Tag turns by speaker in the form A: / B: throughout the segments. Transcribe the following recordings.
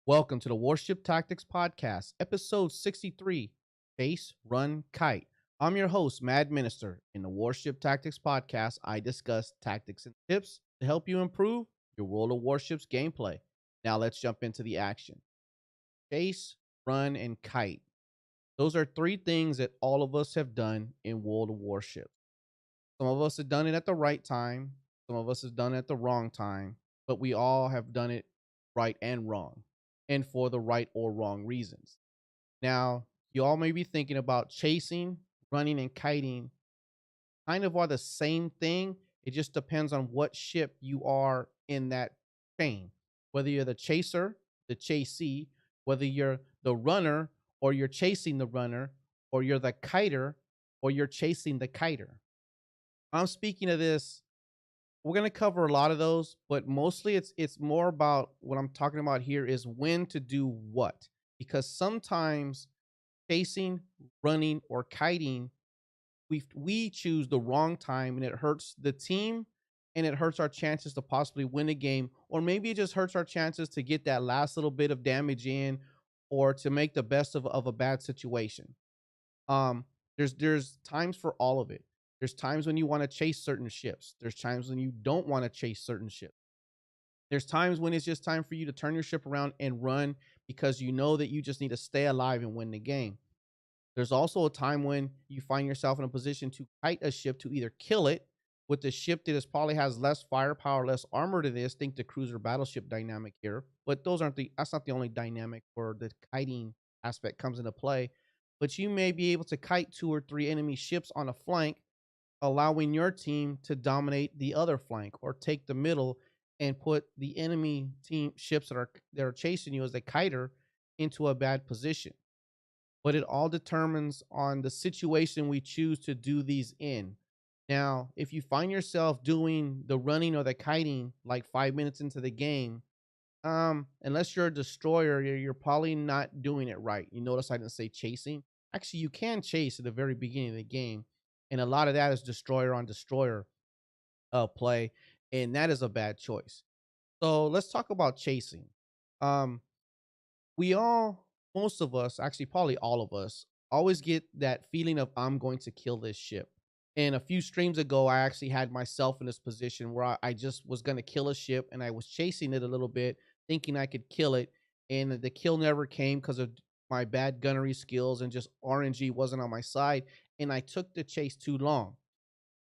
A: Welcome to the Warship Tactics Podcast, episode 63, Chase, Run, Kite. I'm your host, Maddminister. In the Warship Tactics Podcast, I discuss tactics and tips to help you improve your World of Warships gameplay. Now let's jump into the action. Chase, Run, and Kite. Those are three things that all of us have done in World of Warships. Some of us have done it at the right time, some of us have done it at the wrong time, but we all have done it right and wrong, and for the right or wrong reasons. Now, you all may be thinking about chasing, running, and kiting kind of are the same thing. It just depends on what ship you are in that chain. Whether you're the chaser, the chasee, whether you're the runner or you're chasing the runner, or you're the kiter or you're chasing the kiter. I'm speaking of this. We're going to cover a lot of those, but mostly it's more about what I'm talking about here is when to do what. Because sometimes chasing, running, or kiting, we choose the wrong time and it hurts the team and it hurts our chances to possibly win a game, or maybe it just hurts our chances to get that last little bit of damage in or to make the best of a bad situation. Um, there's times for all of it. There's times when you want to chase certain ships. There's times when you don't want to chase certain ships. There's times when it's just time for you to turn your ship around and run because you know that you just need to stay alive and win the game. There's also a time when you find yourself in a position to kite a ship to either kill it with the ship that is probably has less firepower, less armor to this. Think the cruiser battleship dynamic here, but that's not the only dynamic where the kiting aspect comes into play. But you may be able to kite two or three enemy ships on a flank, allowing your team to dominate the other flank or take the middle and put the enemy team ships that are chasing you as a kiter into a bad position. But it all determines on the situation we choose to do these in. Now, if you find yourself doing the running or the kiting like 5 minutes into the game, unless you're a destroyer, you're probably not doing it right. You notice I didn't say chasing. Actually, you can chase at the very beginning of the game, and a lot of that is destroyer on destroyer play, and that is a bad choice. So let's talk about chasing. Um, we all, most of us, actually probably all of us, always get that feeling of I'm going to kill this ship. And a few streams ago, I actually had myself in this position where I just was going to kill a ship and I was chasing it a little bit, thinking I could kill it. And the kill never came because of my bad gunnery skills and just RNG wasn't on my side. And I took the chase too long.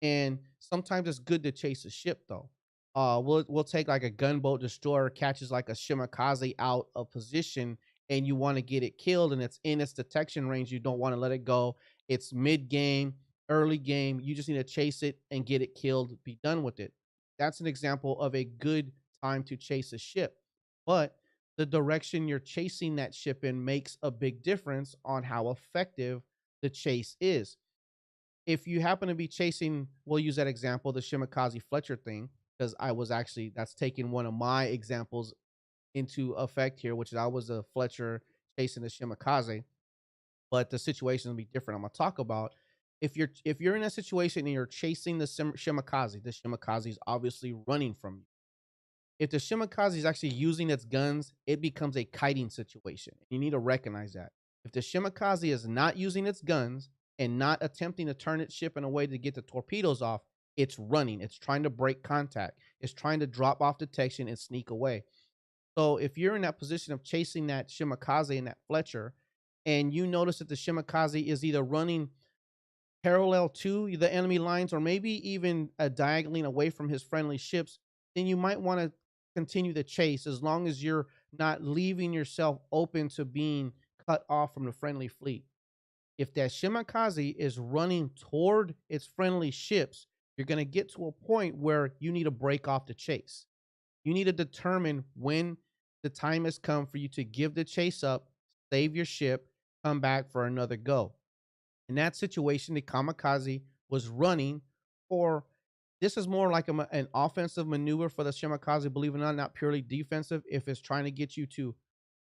A: And sometimes it's good to chase a ship though. We'll take like a gunboat destroyer catches like a shimakaze out of position, and you want to get it killed, and it's in its detection range. You don't want to let it go. It's mid game, early game. You just need to chase it and get it killed. Be done with it. That's an example of a good time to chase a ship. But the direction you're chasing that ship in makes a big difference on how effective the chase is. If you happen to be chasing, we'll use that example, the Shimakaze Fletcher thing, because that's taking one of my examples into effect here, which is I was a Fletcher chasing the Shimakaze, but the situation will be different. I'm gonna talk about if you're in a situation and you're chasing the Shimakaze is obviously running from you. If the Shimakaze is actually using its guns, it becomes a kiting situation. You need to recognize that. If the Shimakaze is not using its guns and not attempting to turn its ship in a way to get the torpedoes off, it's running. It's trying to break contact. It's trying to drop off detection and sneak away. So if you're in that position of chasing that Shimakaze and that Fletcher, and you notice that the Shimakaze is either running parallel to the enemy lines or maybe even diagonally away from his friendly ships, then you might want to continue the chase as long as you're not leaving yourself open to being cut off from the friendly fleet. If that Shimakaze is running toward its friendly ships, you're going to get to a point where you need to break off the chase. You need to determine when the time has come for you to give the chase up, save your ship, come back for another go. In that situation, the Kamikaze was running for, this is more like an offensive maneuver for the Shimakaze, believe it or not purely defensive. If it's trying to get you to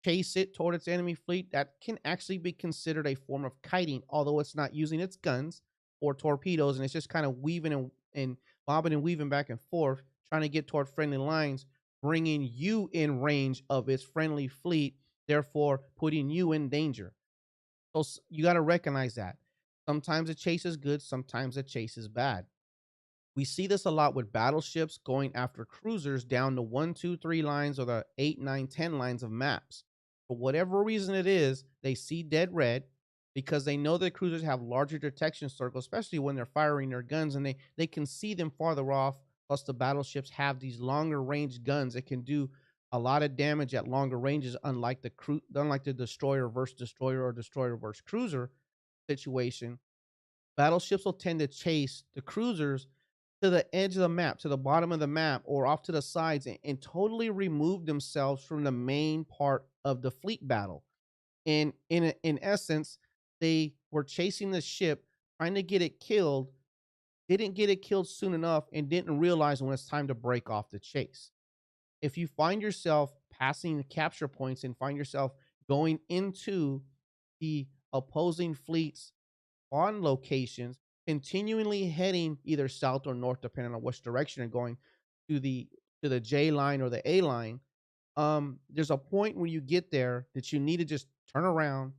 A: chase it toward its enemy fleet, that can actually be considered a form of kiting, although it's not using its guns or torpedoes, and it's just kind of weaving and bobbing and weaving back and forth, trying to get toward friendly lines bringing you in range of its friendly fleet, therefore putting you in danger. So you got to recognize that. Sometimes a chase is good, sometimes a chase is bad. We see this a lot with battleships going after cruisers down the 1, 2, 3 lines or the 8, 9, 10 lines of maps. For whatever reason it is, they see dead red because they know that cruisers have larger detection circles, especially when they're firing their guns, and they can see them farther off. Plus, the battleships have these longer range guns that can do a lot of damage at longer ranges, unlike the destroyer versus destroyer or destroyer versus cruiser situation. Battleships will tend to chase the cruisers to the edge of the map, to the bottom of the map, or off to the sides, and totally remove themselves from the main part of the fleet battle. And in essence, they were chasing the ship, trying to get it killed, didn't get it killed soon enough, and didn't realize when it's time to break off the chase. If you find yourself passing the capture points and find yourself going into the opposing fleet's on locations, continually heading either south or north, depending on which direction you're going to the J line or the A line. There's a point when you get there that you need to just turn around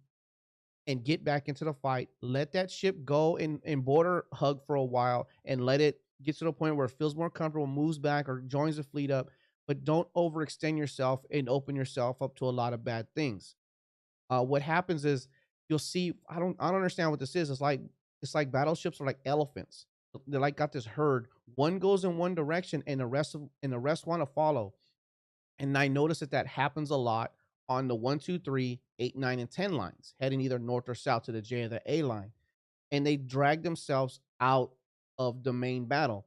A: and get back into the fight. Let that ship go and border hug for a while and let it get to the point where it feels more comfortable, moves back or joins the fleet up. But don't overextend yourself and open yourself up to a lot of bad things. What happens is you'll see. I don't understand what this is. It's like battleships are like elephants. They're like got this herd. One goes in one direction, and the rest want to follow. And I notice that happens a lot on the 1, 2, 3, 8, 9, and 10 lines, heading either north or south to the J or the A line, and they drag themselves out of the main battle.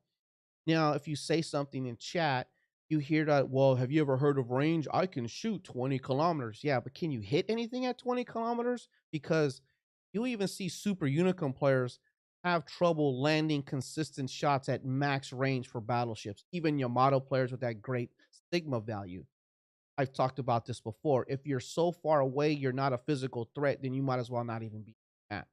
A: Now, if you say something in chat, you hear that, well, have you ever heard of range? I can shoot 20 kilometers. Yeah, but can you hit anything at 20 kilometers? Because you even see super unicorn players have trouble landing consistent shots at max range for battleships. Even Yamato players with that great Sigma value. I've talked about this before. If you're so far away, you're not a physical threat, then you might as well not even be at.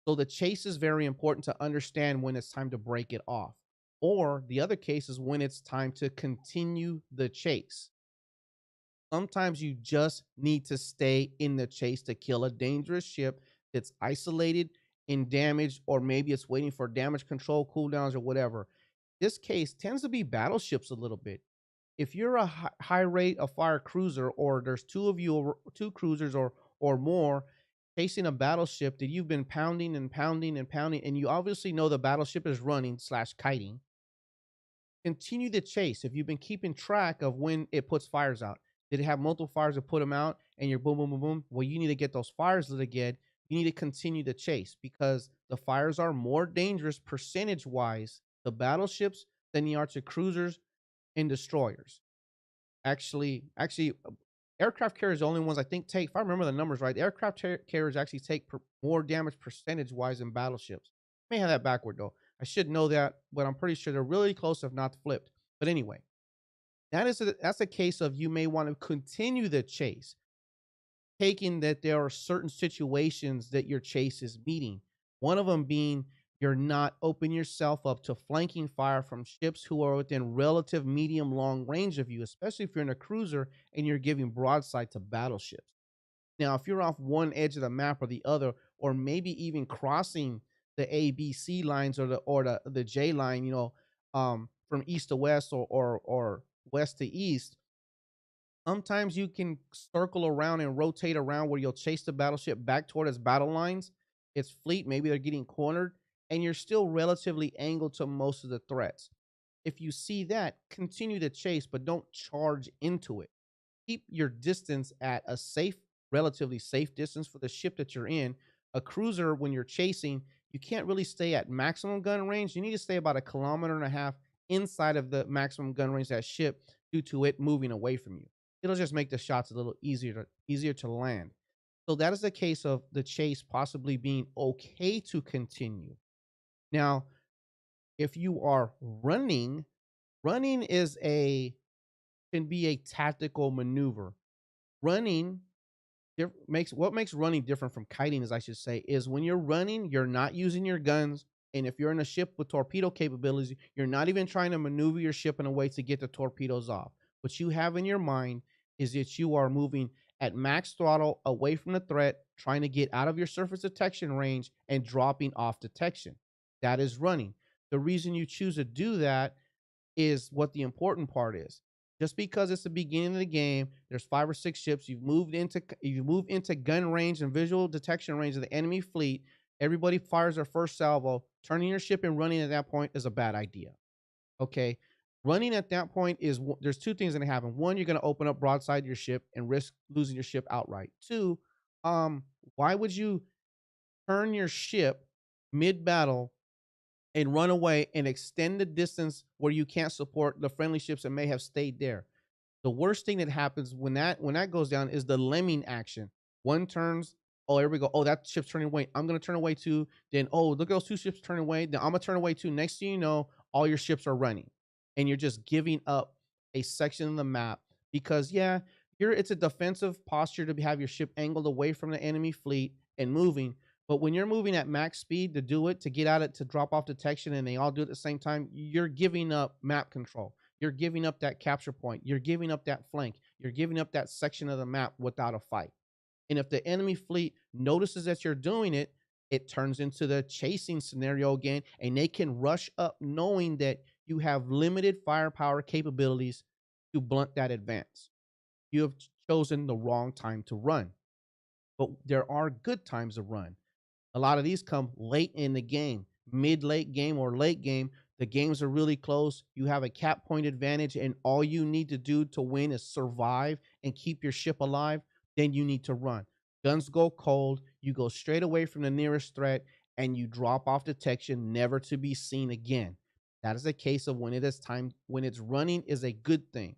A: So the chase is very important to understand when it's time to break it off. Or the other case is when it's time to continue the chase. Sometimes you just need to stay in the chase to kill a dangerous ship that's isolated and damaged, or maybe it's waiting for damage control cooldowns or whatever. This case tends to be battleships a little bit. If you're a high rate of fire cruiser, or there's two of you, or two cruisers or more chasing a battleship that you've been pounding and pounding and pounding, and you obviously know the battleship is running slash kiting, continue the chase. If you've been keeping track of when it puts fires out, did it have multiple fires to put them out, and you're boom, boom, boom, boom? Well, you need to get those fires lit again. You need to continue the chase because the fires are more dangerous percentage wise to battleships than they are to cruisers and destroyers. Actually, aircraft carriers are the only ones I think take. If I remember the numbers right, aircraft carriers actually take more damage percentage wise than battleships. I may have that backward though. I should know that, but I'm pretty sure they're really close, if not flipped. But anyway, that's a case of you may want to continue the chase, taking that there are certain situations that your chase is meeting. One of them being you're not opening yourself up to flanking fire from ships who are within relative medium long range of you, especially if you're in a cruiser and you're giving broadside to battleships. Now, if you're off one edge of the map or the other, or maybe even crossing the A, B, C lines or the J line, from east to west or west to east, sometimes you can circle around and rotate around where you'll chase the battleship back toward its battle lines, its fleet. Maybe they're getting cornered, and you're still relatively angled to most of the threats. If you see that, continue the chase, but don't charge into it. Keep your distance at a relatively safe distance for the ship that you're in. A cruiser, when you're chasing, you can't really stay at maximum gun range. You need to stay about 1.5 kilometers inside of the maximum gun range of that ship due to it moving away from you. It'll just make the shots a little easier to land. So that is the case of the chase possibly being okay to continue. Now, if you are running can be a tactical maneuver. Running makes running different from kiting, as I should say, is when you're running, you're not using your guns. And if you're in a ship with torpedo capabilities, you're not even trying to maneuver your ship in a way to get the torpedoes off. What you have in your mind is that you are moving at max throttle away from the threat, trying to get out of your surface detection range and dropping off detection. That is running. The reason you choose to do that is what the important part is. Just because it's the beginning of the game, there's 5 or 6 ships. You've moved into gun range and visual detection range of the enemy fleet. Everybody fires their first salvo. Turning your ship and running at that point is a bad idea. Okay, running at that point is there's two things going to happen. One, you're going to open up broadside your ship and risk losing your ship outright. Two, um, why would you turn your ship mid battle and run away and extend the distance where you can't support the friendly ships that may have stayed there? The worst thing that happens when that goes down is the lemming action. One turns, oh, here we go. Oh, that ship's turning away. I'm gonna turn away too. Then, oh, look at those 2 ships turning away. Then I'm gonna turn away too. Next thing you know, all your ships are running, and you're just giving up a section of the map because yeah, it's a defensive posture to have your ship angled away from the enemy fleet and moving. But when you're moving at max speed to do it, to get out it, to drop off detection, and they all do it at the same time, you're giving up map control. You're giving up that capture point. You're giving up that flank. You're giving up that section of the map without a fight. And if the enemy fleet notices that you're doing it, it turns into the chasing scenario again, and they can rush up knowing that you have limited firepower capabilities to blunt that advance. You have chosen the wrong time to run, but there are good times to run. A lot of these come late in the game, mid late game or late game. The games are really close. You have a cap point advantage, and all you need to do to win is survive and keep your ship alive. Then you need to run. Guns go cold. You go straight away from the nearest threat, and you drop off detection, never to be seen again. That is a case of when it is time, when it's running is a good thing.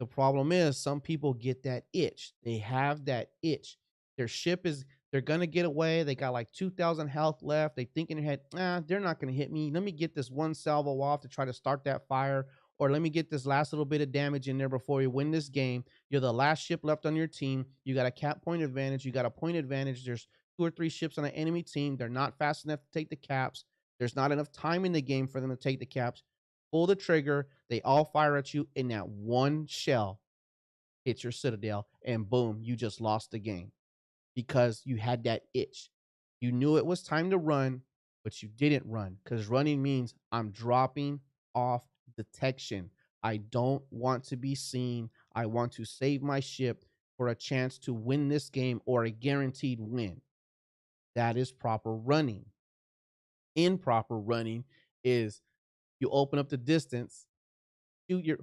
A: The problem is some people get that itch. They have that itch. Their ship is they're gonna get away. They got like 2,000 health left. They think in their head, they're not gonna hit me. Let me get this one salvo off to try to start that fire, or let me get this last little bit of damage in there before you win this game. You're the last ship left on your team. You got a cap point advantage. You got a point advantage. There's 2 or 3 ships on an enemy team. They're not fast enough to take the caps. There's not enough time in the game for them to take the caps. Pull the trigger. They all fire at you, and that one shell hits your citadel, and boom, you just lost the game because you had that itch. You knew it was time to run, but you didn't run because running means I'm dropping off detection. I don't want to be seen. I want to save my ship for a chance to win this game or a guaranteed win. That is proper running. Improper running is you open up the distance,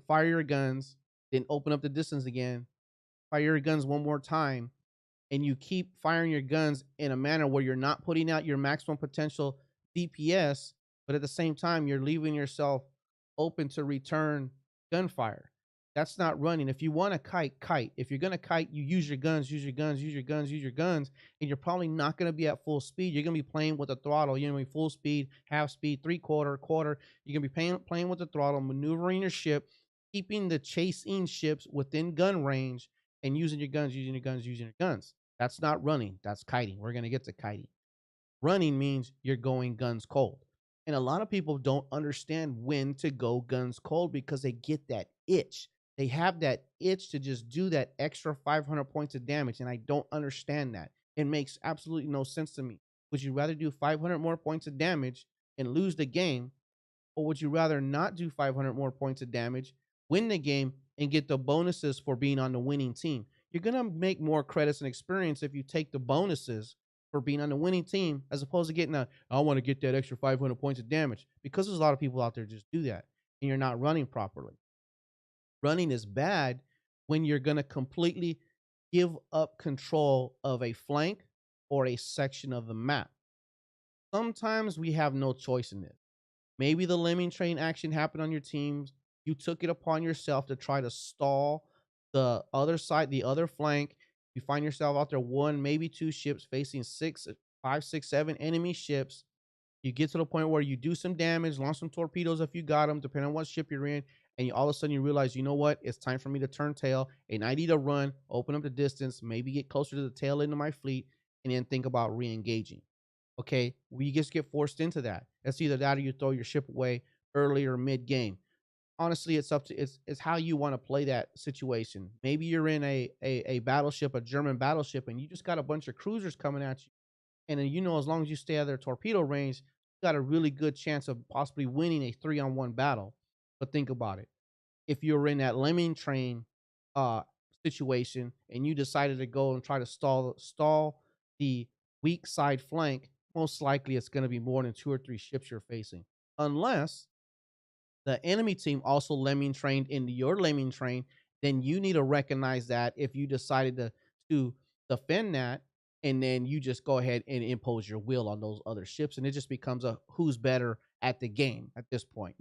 A: fire your guns, then open up the distance again, fire your guns one more time, and you keep firing your guns in a manner where you're not putting out your maximum potential DPS, but at the same time, you're leaving yourself open to return gunfire. That's not running. If you want to kite, kite. If you're going to kite, you use your guns, use your guns, use your guns, use your guns, and you're probably not going to be at full speed. You're going to be playing with the throttle. You're going to be full speed, half speed, three-quarter, quarter. You're going to be playing with the throttle, maneuvering your ship, keeping the chasing ships within gun range, and using your guns, using your guns, using your guns. That's not running. That's kiting. We're going to get to kiting. Running means you're going guns cold. And a lot of people don't understand when to go guns cold because they get that itch. They have that itch to just do that extra 500 points of damage. And I don't understand that. It makes absolutely no sense to me. Would you rather do 500 more points of damage and lose the game? Or would you rather not do 500 more points of damage, win the game, and get the bonuses for being on the winning team? You're going to make more credits and experience if you take the bonuses for being on the winning team as opposed to getting I want to get that extra 500 points of damage, because there's a lot of people out there just do that and you're not running properly. Running is bad when you're going to completely give up control of a flank or a section of the map. Sometimes we have no choice in this. Maybe the lemming train action happened on your teams. You took it upon yourself to try to stall the other side, the other flank. You find yourself out there 1, maybe 2 ships facing 6, 5, 6, 7 enemy ships. You get to the point where you do some damage, launch some torpedoes if you got them, depending on what ship you're in, and all of a sudden you realize, you know what? It's time for me to turn tail, and I need to run, open up the distance, maybe get closer to the tail end of my fleet, and then think about re-engaging. Okay, we just get forced into that. It's either that or you throw your ship away early or mid game. honestly, it's up to it's how you want to play that situation. Maybe you're in a battleship, a German battleship, and you just got a bunch of cruisers coming at you, and then as long as you stay out of their torpedo range, you got a really good chance of possibly winning a 3-on-1 battle. But think about it: if you're in that lemming train uh situation and you decided to go and try to stall the weak side flank, most likely it's going to be more than 2 or 3 ships you're facing, unless the enemy team also lemming trained into your lemming train. Then you need to recognize that if you decided to defend that, and then you just go ahead and impose your will on those other ships, and it just becomes a who's better at the game at this point.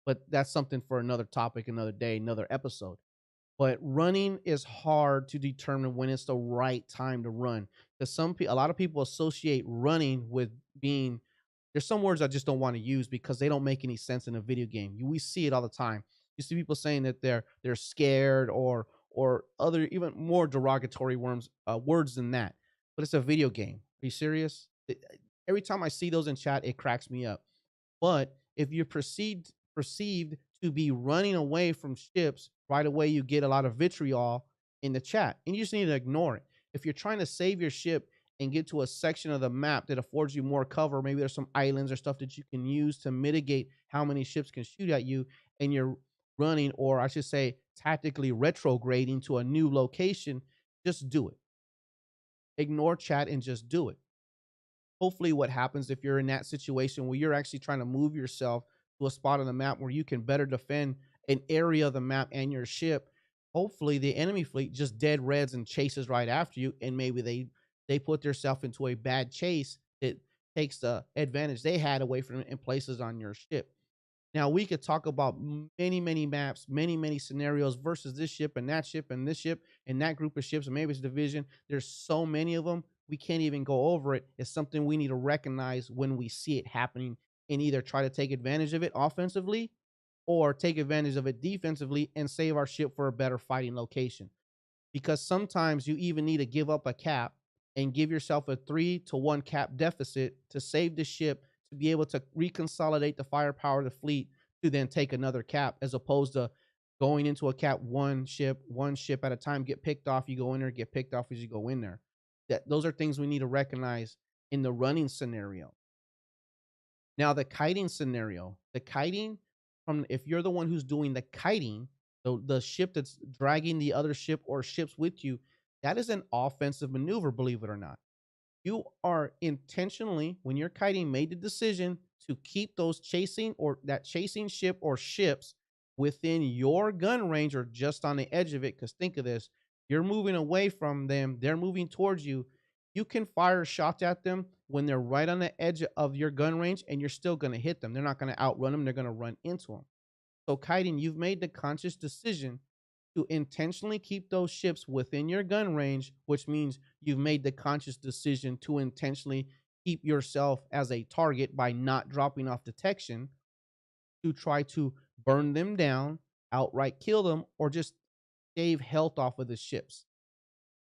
A: But that's something for another topic, another day, another episode. But running is hard to determine when it's the right time to run, because a lot of people associate running with being. There's some words I just don't want to use because they don't make any sense in a video game. We see it all the time. You see people saying that they're scared, or other even more derogatory words than that. But it's a video game. Are you serious? Every time I see those in chat, it cracks me up. But if you're perceived to be running away from ships, right away you get a lot of vitriol in the chat, and you just need to ignore it. If you're trying to save your ship and get to a section of the map that affords you more cover, maybe there's some islands or stuff that you can use to mitigate how many ships can shoot at you, and you're running, or I should say, tactically retrograding to a new location, just do it. Ignore chat and just do it. Hopefully what happens if you're in that situation where you're actually trying to move yourself to a spot on the map where you can better defend an area of the map and your ship, hopefully the enemy fleet just dead reds and chases right after you, and maybe they put themselves into a bad chase that takes the advantage they had away from them and places on your ship. Now we could talk about many maps, many scenarios versus this ship and that ship and this ship and that group of ships, and maybe it's a division. There's so many of them, we can't even go over it. It's something we need to recognize when we see it happening, and either try to take advantage of it offensively or take advantage of it defensively and save our ship for a better fighting location. Because sometimes you even need to give up a cap and give yourself a 3-to-1 cap deficit to save the ship, to be able to reconsolidate the firepower of the fleet to then take another cap, as opposed to going into a cap one ship at a time, get picked off, you go in there, get picked off as you go in there. Those are things we need to recognize in the running scenario. Now, the kiting scenario, the kiting, if you're the one who's doing the kiting, the ship that's dragging the other ship or ships with you, that is an offensive maneuver, believe it or not. You are intentionally, when you're kiting, made the decision to keep those chasing ship or ships within your gun range or just on the edge of it. Because think of this: you're moving away from them, they're moving towards you. You can fire shots at them when they're right on the edge of your gun range, and you're still going to hit them. They're not going to outrun them, they're going to run into them. So, kiting, you've made the conscious decision to intentionally keep those ships within your gun range, which means you've made the conscious decision to intentionally keep yourself as a target by not dropping off detection, to try to burn them down, outright kill them, or just save health off of the ships.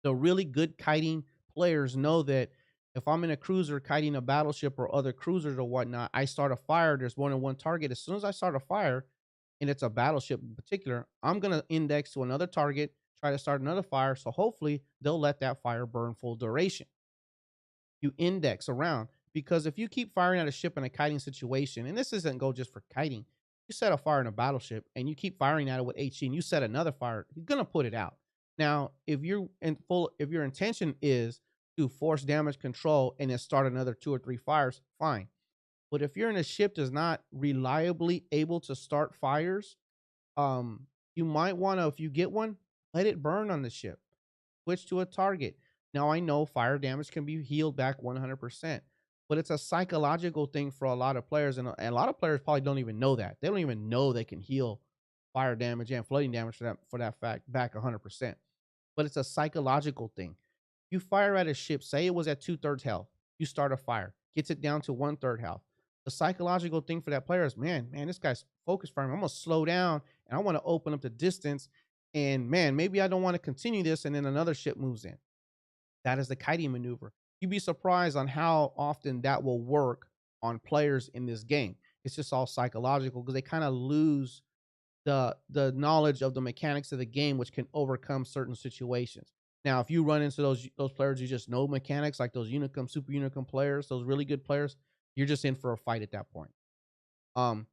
A: The really good kiting players know that if I'm in a cruiser kiting a battleship or other cruisers or whatnot, I start a fire, there's more than one target. As soon as I start a fire, and it's a battleship in particular, I'm going to index to another target, try to start another fire. So hopefully they'll let that fire burn full duration. You index around, because if you keep firing at a ship in a kiting situation, and this doesn't go just for kiting, you set a fire in a battleship and you keep firing at it with HE and you set another fire, you're going to put it out. Now, if your intention is to force damage control and then start another 2 or 3 fires, fine. But if you're in a ship that's not reliably able to start fires, you might want to, if you get one, let it burn on the ship. Switch to a target. Now, I know fire damage can be healed back 100%, but it's a psychological thing for a lot of players, and a lot of players probably don't even know that. They don't even know they can heal fire damage and flooding damage for that fact back 100%. But it's a psychological thing. You fire at a ship, say it was at 2/3 health. You start a fire, gets it down to 1/3 health. The psychological thing for that player is, man, this guy's focus firing. I'm gonna slow down and I want to open up the distance. And man, maybe I don't want to continue this. And then another ship moves in. That is the kiting maneuver. You'd be surprised on how often that will work on players in this game. It's just all psychological because they kind of lose the knowledge of the mechanics of the game, which can overcome certain situations. Now, if you run into those players who just know mechanics, like those Unicum, Super Unicum players, those really good players, you're just in for a fight at that point. Um,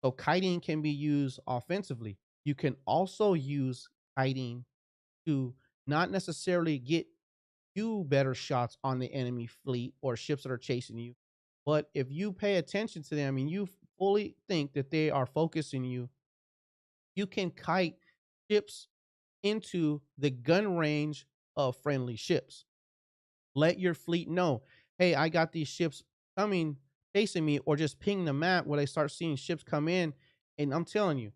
A: so kiting can be used offensively. You can also use kiting to not necessarily get you better shots on the enemy fleet or ships that are chasing you, but if you pay attention to them and you fully think that they are focusing you, you can kite ships into the gun range of friendly ships. Let your fleet know, hey, I got these ships coming, chasing me, or just ping the map where they start seeing ships come in. And I'm telling you,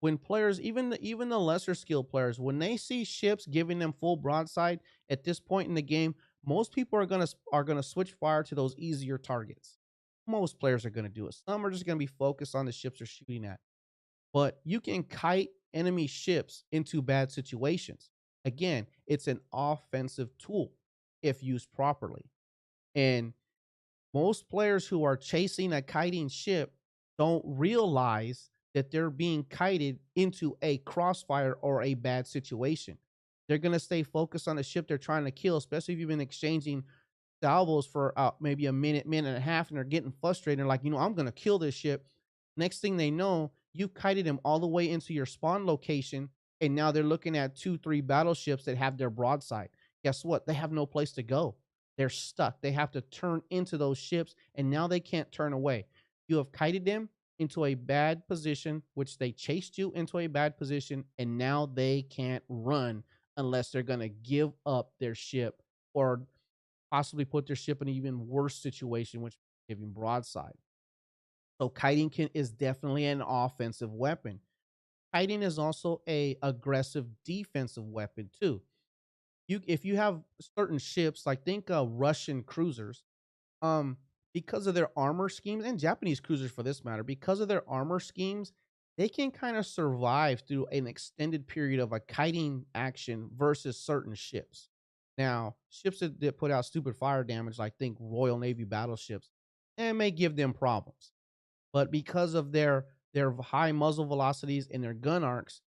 A: when players, even the lesser skilled players, when they see ships giving them full broadside at this point in the game, most people are gonna switch fire to those easier targets. Most players are gonna do it. Some are just gonna be focused on the ships they're shooting at. But you can kite enemy ships into bad situations. Again, it's an offensive tool if used properly. And most players who are chasing a kiting ship don't realize that they're being kited into a crossfire or a bad situation. They're going to stay focused on the ship they're trying to kill, especially if you've been exchanging salvos for maybe a minute, minute and a half, and they're getting frustrated. They're like, I'm going to kill this ship. Next thing they know, you've kited them all the way into your spawn location, and now they're looking at 2, 3 battleships that have their broadside. Guess what? They have no place to go. They're stuck. They have to turn into those ships, and now they can't turn away. You have kited them into a bad position, which they chased you into a bad position, and now they can't run unless they're going to give up their ship or possibly put their ship in an even worse situation, which is giving broadside. So is definitely an offensive weapon. Kiting is also a aggressive defensive weapon too. If you have certain ships, like think Russian cruisers, um, because of their armor schemes, and Japanese cruisers for this matter, because of their armor schemes, they can kind of survive through an extended period of a kiting action versus certain ships. Now, ships that put out stupid fire damage, like think Royal Navy battleships, it may give them problems. But because of their high muzzle velocities and their gun arcs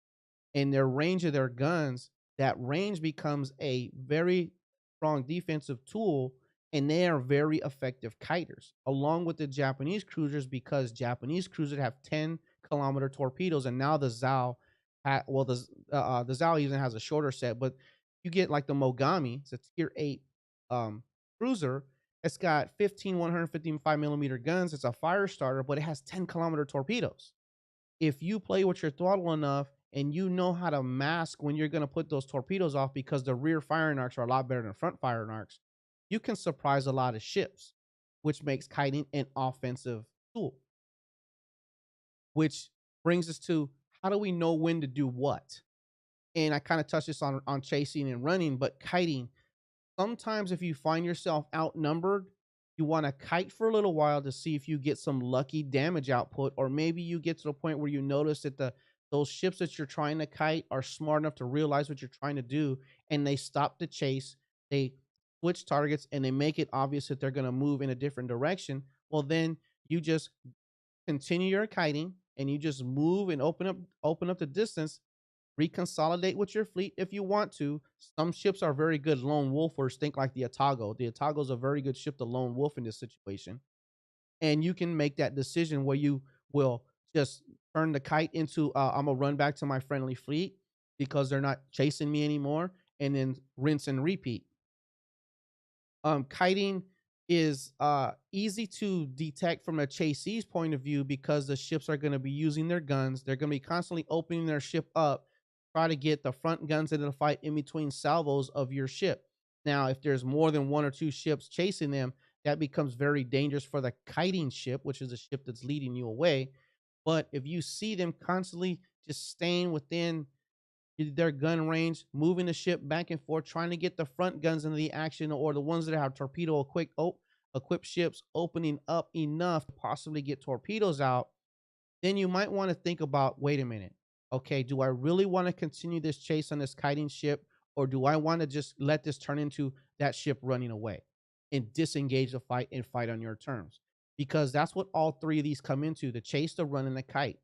A: and their range of their guns, that range becomes a very strong defensive tool, and they are very effective kiters, along with the Japanese cruisers, because Japanese cruisers have 10-kilometer torpedoes, and now the Zao, the Zao even has a shorter set, but you get like the Mogami, it's a tier 8 cruiser. It's got 15 155 millimeter guns. It's a fire starter, but it has 10-kilometer torpedoes. If you play with your throttle enough and you know how to mask when you're going to put those torpedoes off, because the rear firing arcs are a lot better than front firing arcs, you can surprise a lot of ships, which makes kiting an offensive tool. Which brings us to, how do we know when to do what? And I kind of touched this on chasing and running, but kiting, sometimes if you find yourself outnumbered, you want to kite for a little while to see if you get some lucky damage output, or maybe you get to the point where you notice that those ships that you're trying to kite are smart enough to realize what you're trying to do, and they stop the chase, they switch targets, and they make it obvious that they're going to move in a different direction. Well, then you just continue your kiting and you just move and open up the distance, reconsolidate with your fleet if you want to. Some ships are very good lone wolfers. Think like the Atago. The Atago is a very good ship to lone wolf in this situation. And you can make that decision where you will just turn the kite into, I'm going to run back to my friendly fleet because they're not chasing me anymore, and then rinse and repeat. Kiting is easy to detect from a chasee's point of view, because the ships are going to be using their guns. They're going to be constantly opening their ship up, try to get the front guns into the fight in between salvos of your ship. Now, if there's more than 1 or 2 ships chasing them, that becomes very dangerous for the kiting ship, which is a ship that's leading you away. But if you see them constantly just staying within their gun range, moving the ship back and forth, trying to get the front guns into the action, or the ones that have torpedo equipped ships opening up enough to possibly get torpedoes out, then you might want to think about, wait a minute, okay, do I really want to continue this chase on this kiting ship, or do I want to just let this turn into that ship running away and disengage the fight and fight on your terms? Because that's what all 3 of these come into: the chase, the run, and the kite.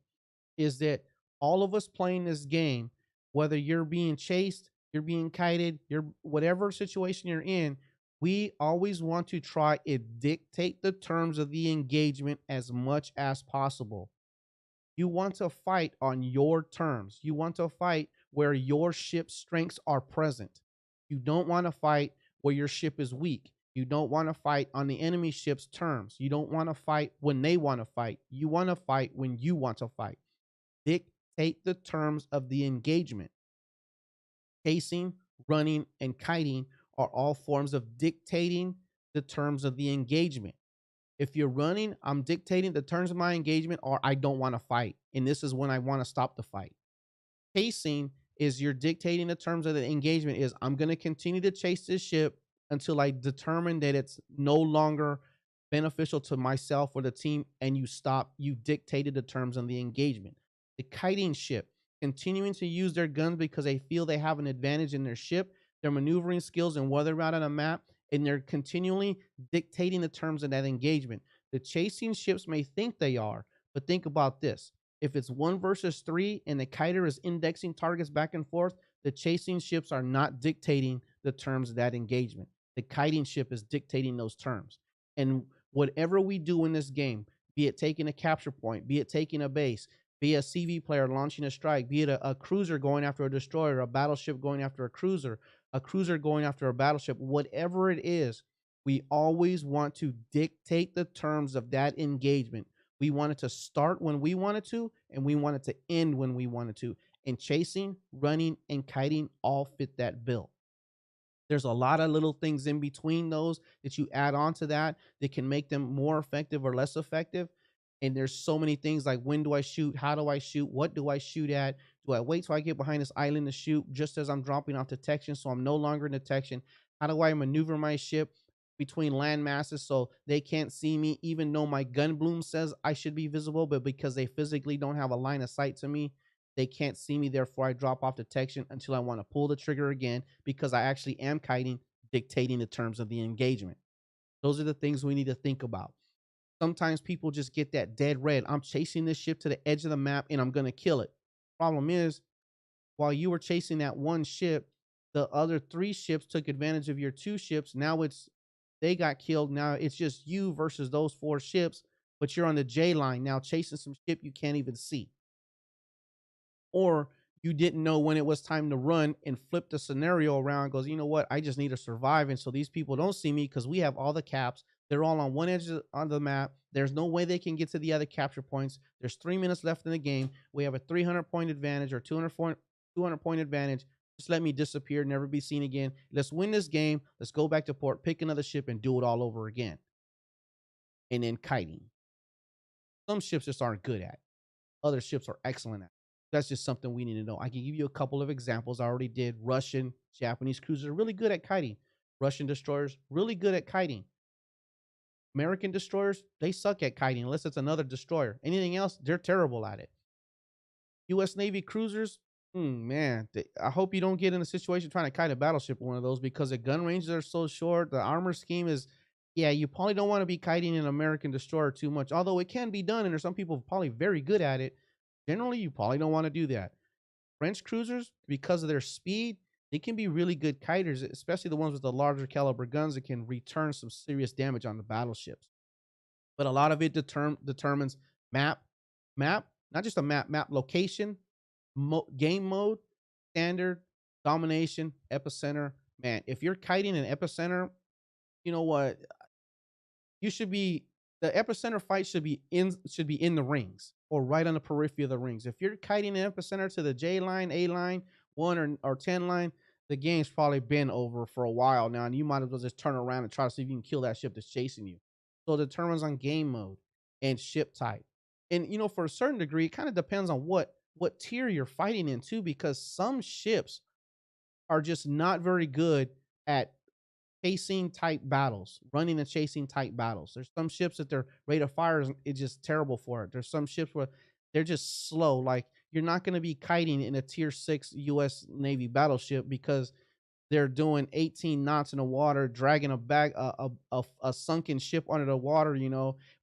A: Is that all of us playing this game, whether you're being chased, you're being kited, you're whatever situation you're in, we always want to try and dictate the terms of the engagement as much as possible. You want to fight on your terms. You want to fight where your ship's strengths are present. You don't want to fight where your ship is weak. You don't want to fight on the enemy ship's terms. You don't want to fight when they want to fight. You want to fight when you want to fight. Dictate the terms of the engagement. Chasing, running, and kiting are all forms of dictating the terms of the engagement. If you're running, I'm dictating the terms of my engagement, or I don't want to fight. And this is when I want to stop the fight. Chasing is you're dictating the terms of the engagement is I'm going to continue to chase this ship until I determine that it's no longer beneficial to myself or the team, and you stop. You dictated the terms of the engagement. The kiting ship, continuing to use their guns because they feel they have an advantage in their ship, their maneuvering skills and weather route on a map, and they're continually dictating the terms of that engagement. The chasing ships may think they are, but think about this. If it's 1 versus 3 and the kiter is indexing targets back and forth, the chasing ships are not dictating the terms of that engagement. The kiting ship is dictating those terms. And whatever we do in this game, be it taking a capture point, be it taking a base, be a CV player launching a strike, be it a cruiser going after a destroyer, a battleship going after a cruiser going after a battleship, whatever it is, we always want to dictate the terms of that engagement. We want it to start when we want it to, and we want it to end when we want it to. And chasing, running, and kiting all fit that bill. There's a lot of little things in between those that you add on to that can make them more effective or less effective. And there's so many things like, when do I shoot? How do I shoot? What do I shoot at? Do I wait till I get behind this island to shoot just as I'm dropping off detection so I'm no longer in detection? How do I maneuver my ship between land masses so they can't see me, even though my gun bloom says I should be visible, but because they physically don't have a line of sight to me, they can't see me. Therefore, I drop off detection until I want to pull the trigger again because I actually am kiting, dictating the terms of the engagement. Those are the things we need to think about. Sometimes people just get that dead red. I'm chasing this ship to the edge of the map and I'm going to kill it. Problem is, while you were chasing that one ship, the other 3 ships took advantage of your 2 ships. Now they got killed. Now it's just you versus those 4 ships, but you're on the J line now chasing some ship you can't even see. Or you didn't know when it was time to run and flip the scenario around and goes, you know what? I just need to survive. And so these people don't see me because we have all the caps. They're all on one edge of the map. There's no way they can get to the other capture points. There's 3 minutes left in the game. We have a 300-point advantage or 200-point advantage. Just let me disappear, never be seen again. Let's win this game. Let's go back to port, pick another ship, and do it all over again. And then kiting. Some ships just aren't good at it. Other ships are excellent at it. That's just something we need to know. I can give you a couple of examples. I already did. Russian, Japanese cruisers are really good at kiting. Russian destroyers, really good at kiting. American destroyers, they suck at kiting unless it's another destroyer. Anything else, they're terrible at it. U.S. Navy cruisers, man, I hope you don't get in a situation trying to kite a battleship with one of those because the gun ranges are so short. The armor scheme is, yeah, you probably don't want to be kiting an American destroyer too much, although it can be done, and there's some people probably very good at it. Generally, you probably don't want to do that. French cruisers, because of their speed, they can be really good kiters, especially the ones with the larger caliber guns that can return some serious damage on the battleships. But a lot of it determines map, not just a map location, game mode, standard, domination, epicenter. Man, if you're kiting an epicenter, you know what? The epicenter fight should be in the rings or right on the periphery of the rings. If you're kiting an epicenter to the J line, A line, 1 or 10 line, the game's probably been over for a while now, and you might as well just turn around and try to see if you can kill that ship that's chasing you. So it determines on game mode and ship type. And for a certain degree, it kind of depends on what tier you're fighting in too, because some ships are just not very good at chasing type battles, running and chasing type battles. There's some ships that their rate of fire is just terrible for it. There's some ships where they're just slow. Like, you're not going to be kiting in a tier 6 U.S. Navy battleship because they're doing 18 knots in the water, dragging a sunken ship under the water,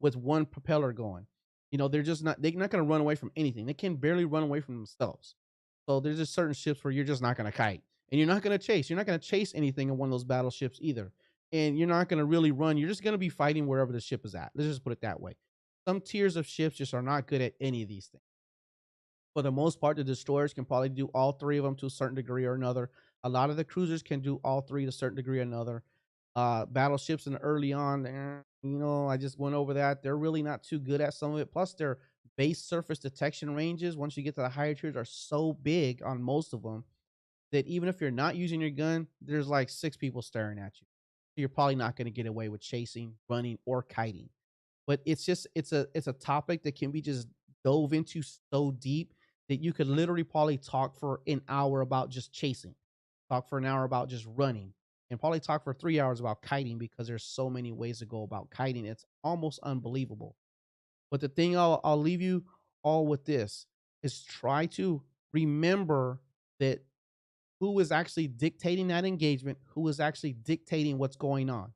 A: with one propeller going. they're not going to run away from anything. They can barely run away from themselves. So there's just certain ships where you're just not going to kite, and you're not going to chase. You're not going to chase anything in one of those battleships either. And you're not going to really run. You're just going to be fighting wherever the ship is at. Let's just put it that way. Some tiers of ships just are not good at any of these things. For the most part, the destroyers can probably do all three of them to a certain degree or another. A lot of the cruisers can do all three to a certain degree or another. Battleships in the early on, I just went over that. They're really not too good at some of it. Plus, their base surface detection ranges, once you get to the higher tiers, are so big on most of them that even if you're not using your gun, there's like 6 people staring at you. So you're probably not going to get away with chasing, running, or kiting. But it's a topic that can be just dove into so deep that you could literally probably talk for an hour about just chasing, talk for an hour about just running, and probably talk for 3 hours about kiting, because there's so many ways to go about kiting. It's almost unbelievable. But the thing I'll leave you all with this is try to remember that who is actually dictating that engagement, who is actually dictating what's going on.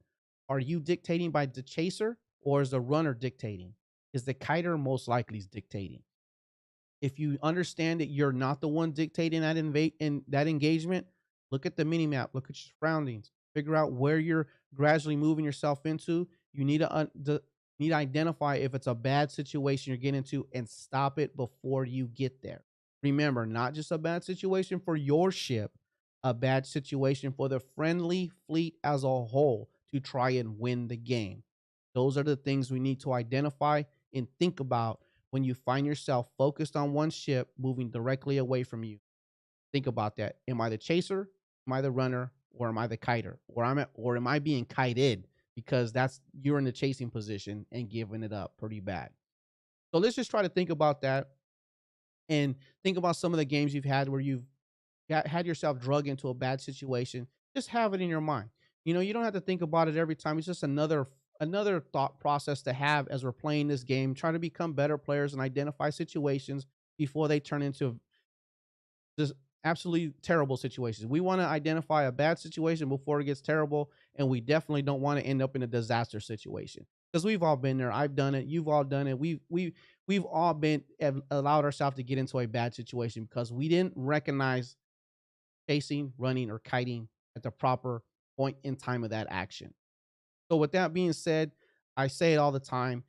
A: Are you dictating by the chaser, or is the runner dictating? Is the kiter most likely dictating? If you understand that you're not the one dictating that engagement, look at the mini map, look at your surroundings, figure out where you're gradually moving yourself into. You need to identify if it's a bad situation you're getting into and stop it before you get there. Remember, not just a bad situation for your ship, a bad situation for the friendly fleet as a whole to try and win the game. Those are the things we need to identify and think about when you find yourself focused on one ship moving directly away from you. Think about that. Am I the chaser? Am I the runner? Or am I the kiter? Or am I being kited? Because you're in the chasing position and giving it up pretty bad. So let's just try to think about that and think about some of the games you've had where you've had yourself drug into a bad situation. Just have it in your mind. You don't have to think about it every time. It's just another thought process to have as we're playing this game. Try to become better players and identify situations before they turn into just absolutely terrible situations. We want to identify a bad situation before it gets terrible, and we definitely don't want to end up in a disaster situation, because we've all been there. I've done it. You've all done it. We've all allowed ourselves to get into a bad situation because we didn't recognize chasing, running, or kiting at the proper point in time of that action. So with that being said, I say it all the time.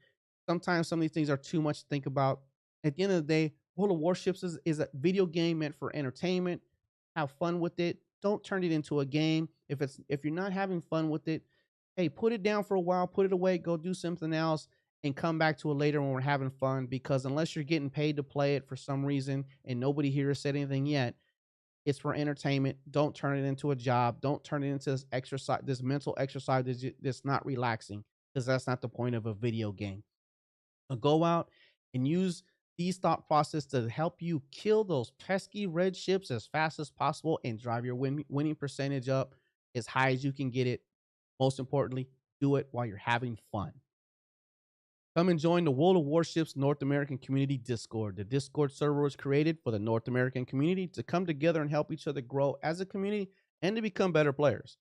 A: Sometimes some of these things are too much to think about. At the end of the day, World of Warships is a video game meant for entertainment. Have fun with it. Don't turn it into a game. If you're not having fun with it, hey, put it down for a while, put it away, go do something else, and come back to it later when we're having fun. Because unless you're getting paid to play it for some reason, and nobody here has said anything yet, it's for entertainment. Don't turn it into a job. Don't turn it into this exercise, this mental exercise that's not relaxing, because that's not the point of a video game. So go out and use these thought process to help you kill those pesky red ships as fast as possible and drive your winning percentage up as high as you can get it. Most importantly, do it while you're having fun. Come and join the World of Warships North American Community Discord. The Discord server was created for the North American community to come together and help each other grow as a community and to become better players.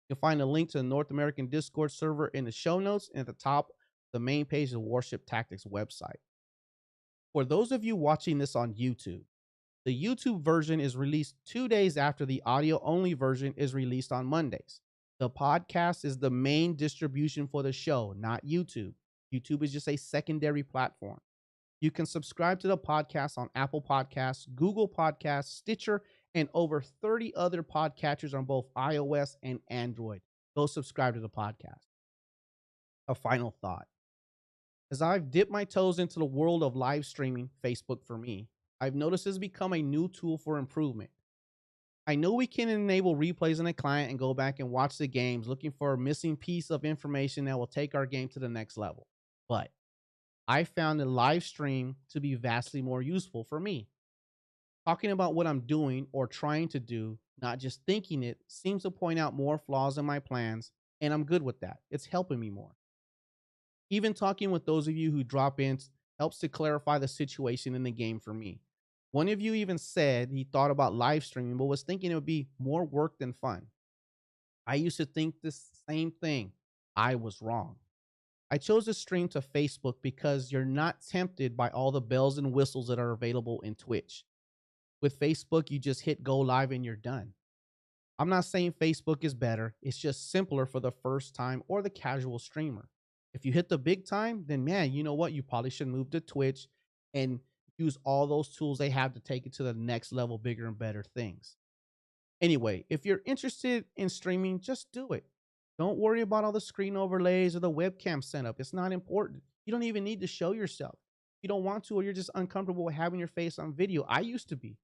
A: You'll find a link to the North American Discord server in the show notes and at the top of the main page of the Warship Tactics website. For those of you watching this on YouTube, the YouTube version is released 2 days after the audio-only version is released on Mondays. The podcast is the main distribution for the show, not YouTube. YouTube is just a secondary platform. You can subscribe to the podcast on Apple Podcasts, Google Podcasts, Stitcher, and over 30 other podcatchers on both iOS and Android. Go subscribe to the podcast. A final thought. As I've dipped my toes into the world of live streaming, Facebook for me, I've noticed it's become a new tool for improvement. I know we can enable replays in a client and go back and watch the games looking for a missing piece of information that will take our game to the next level. But I found the live stream to be vastly more useful for me. Talking about what I'm doing or trying to do, not just thinking it, seems to point out more flaws in my plans, and I'm good with that. It's helping me more. Even talking with those of you who drop in helps to clarify the situation in the game for me. One of you even said he thought about live streaming, but was thinking it would be more work than fun. I used to think the same thing. I was wrong. I chose to stream to Facebook because you're not tempted by all the bells and whistles that are available in Twitch. With Facebook, you just hit go live and you're done. I'm not saying Facebook is better. It's just simpler for the first time or the casual streamer. If you hit the big time, then man, you know what? You probably should move to Twitch and use all those tools they have to take it to the next level, bigger and better things. Anyway, if you're interested in streaming, just do it. Don't worry about all the screen overlays or the webcam setup. It's not important. You don't even need to show yourself. You don't want to, or you're just uncomfortable with having your face on video. I used to be.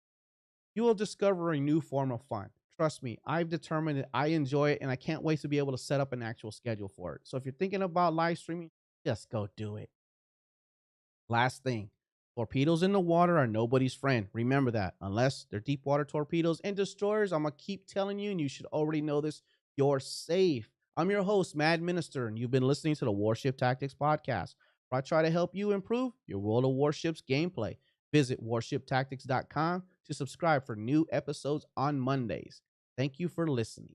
A: You will discover a new form of fun. Trust me, I've determined that I enjoy it and I can't wait to be able to set up an actual schedule for it. So if you're thinking about live streaming, just go do it. Last thing, torpedoes in the water are nobody's friend. Remember that. Unless they're deep water torpedoes and destroyers, I'm going to keep telling you, and you should already know this, you're safe. I'm your host, Maddminister, and you've been listening to the Warship Tactics Podcast, where I try to help you improve your World of Warships gameplay. Visit warshiptactics.com to subscribe for new episodes on Mondays. Thank you for listening.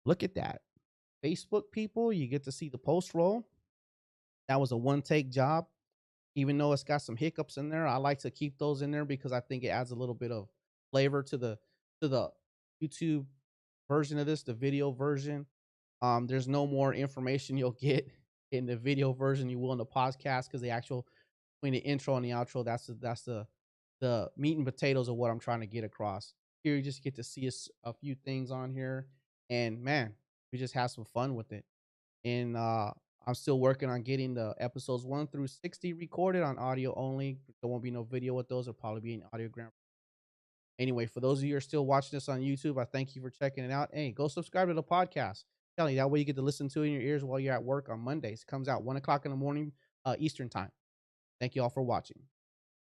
A: Look at that. Facebook people, you get to see the post roll. That was a one-take job. Even though it's got some hiccups in there, I like to keep those in there because I think it adds a little bit of flavor to the YouTube version of this, the video version. There's no more information you'll get in the video version you will in the podcast, because the actual between the intro and the outro, that's the meat and potatoes of what I'm trying to get across. Here you just get to see a few things on here, and man, we just have some fun with it. And I'm still working on getting the episodes 1 through 60 recorded on audio only. There won't be no video with those. It'll probably be an audiogram. Anyway, for those of you who are still watching this on YouTube, I thank you for checking it out. Hey, go subscribe to the podcast. Tell you that way you get to listen to it in your ears while you're at work on Mondays. It comes out 1 o'clock in the morning Eastern time. Thank you all for watching.